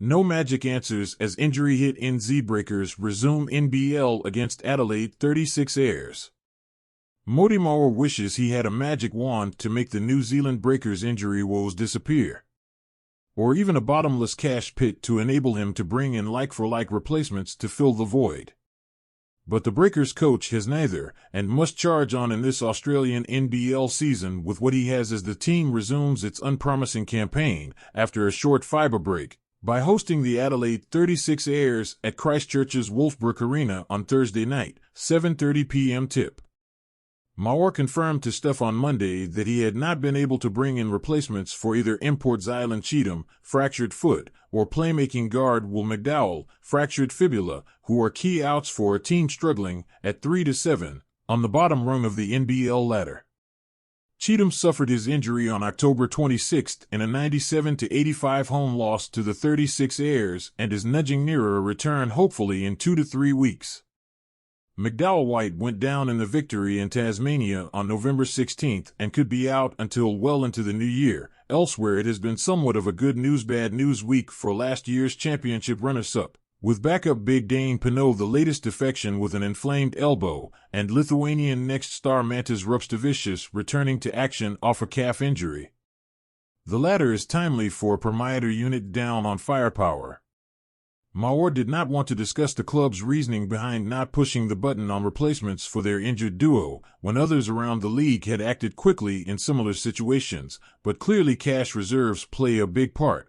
No magic answers as injury-hit NZ Breakers resume NBL against Adelaide 36 airs. Mody Maor wishes he had a magic wand to make the New Zealand Breakers' injury woes disappear. Or even a bottomless cash pit to enable him to bring in like-for-like replacements to fill the void. But the Breakers coach has neither, and must charge on in this Australian NBL season with what he has as the team resumes its unpromising campaign after a short Fiba break, by hosting the Adelaide 36 airs at Christchurch's Wolfbrook Arena on Thursday night, 7:30 p.m. tip. Maor confirmed to Stuff on Monday that he had not been able to bring in replacements for either import Zylan Cheatham, fractured foot, or playmaking guard Will McDowell, fractured fibula, who are key outs for a team struggling, at 3-7, on the bottom rung of the NBL ladder. Cheatham suffered his injury on October 26 in a 97-85 home loss to the 36 airs and is nudging nearer a return hopefully in 2 to 3 weeks. McDowell White went down in the victory in Tasmania on November 16 and could be out until well into the new year. Elsewhere, it has been somewhat of a good news bad news week for last year's championship runners-up, with backup big Dane Pinot the latest defection with an inflamed elbow, and Lithuanian next star Mantas Rupstavicius returning to action off a calf injury. The latter is timely for a Permieter unit down on firepower. Maor did not want to discuss the club's reasoning behind not pushing the button on replacements for their injured duo, when others around the league had acted quickly in similar situations, but clearly cash reserves play a big part.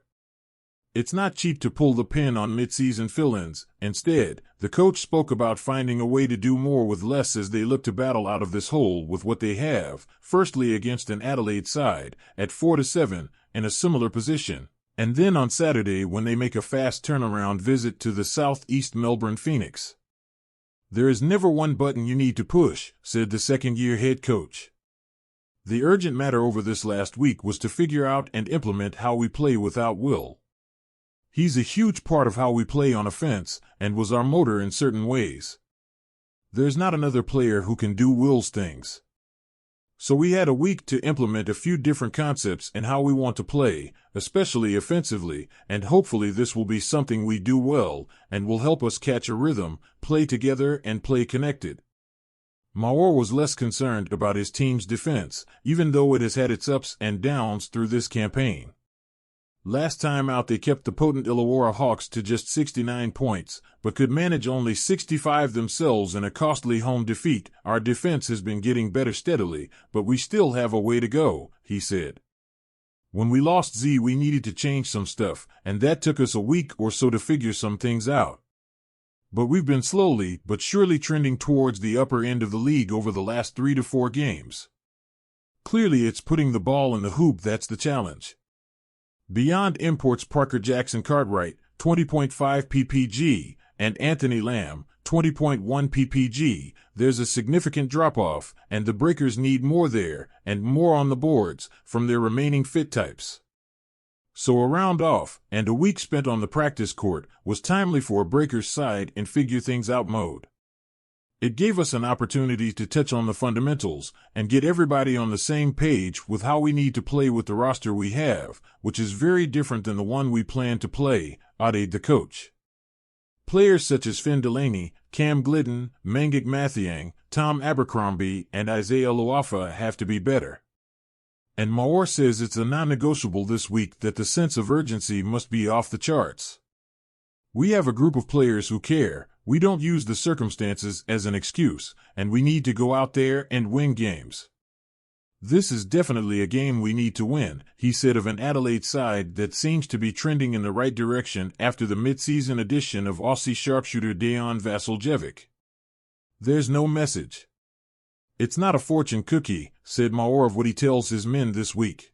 It's not cheap to pull the pin on mid-season fill-ins. Instead, the coach spoke about finding a way to do more with less as they look to battle out of this hole with what they have, firstly against an Adelaide side, at 4-7, in a similar position, and then on Saturday when they make a fast turnaround visit to the southeast Melbourne Phoenix. There is never one button you need to push, said the second-year head coach. The urgent matter over this last week was to figure out and implement how we play without Will. He's a huge part of how we play on offense, and was our motor in certain ways. There's not another player who can do Will's things. So we had a week to implement a few different concepts in how we want to play, especially offensively, and hopefully this will be something we do well, and will help us catch a rhythm, play together and play connected. Maor was less concerned about his team's defense, even though it has had its ups and downs through this campaign. Last time out they kept the potent Illawarra Hawks to just 69 points, but could manage only 65 themselves in a costly home defeat. Our defense has been getting better steadily, but we still have a way to go, he said. When we lost Z we needed to change some stuff, and that took us a week or so to figure some things out. But we've been slowly but surely trending towards the upper end of the league over the last 3 to 4 games. Clearly it's putting the ball in the hoop that's the challenge. Beyond imports Parker Jackson Cartwright, 20.5 ppg, and Anthony Lamb, 20.1 ppg, there's a significant drop-off, and the Breakers need more there, and more on the boards, from their remaining fit types. So a round off, and a week spent on the practice court, was timely for a Breakers side in figure things out mode. It gave us an opportunity to touch on the fundamentals and get everybody on the same page with how we need to play with the roster we have, which is very different than the one we plan to play, Adelaide the coach. Players such as Finn Delaney, Cam Glidden, Mangik Mathiang, Tom Abercrombie, and Isaiah Luafa have to be better. And Maor says it's a non-negotiable this week that the sense of urgency must be off the charts. We have a group of players who care. We don't use the circumstances as an excuse, and we need to go out there and win games. This is definitely a game we need to win, he said of an Adelaide side that seems to be trending in the right direction after the mid-season addition of Aussie sharpshooter Dejan Vasiljevic. There's no message. It's not a fortune cookie, said Maor of what he tells his men this week.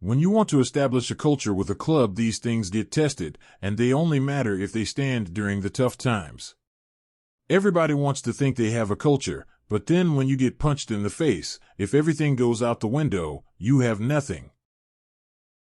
When you want to establish a culture with a club, these things get tested, and they only matter if they stand during the tough times. Everybody wants to think they have a culture, but then when you get punched in the face, if everything goes out the window, you have nothing.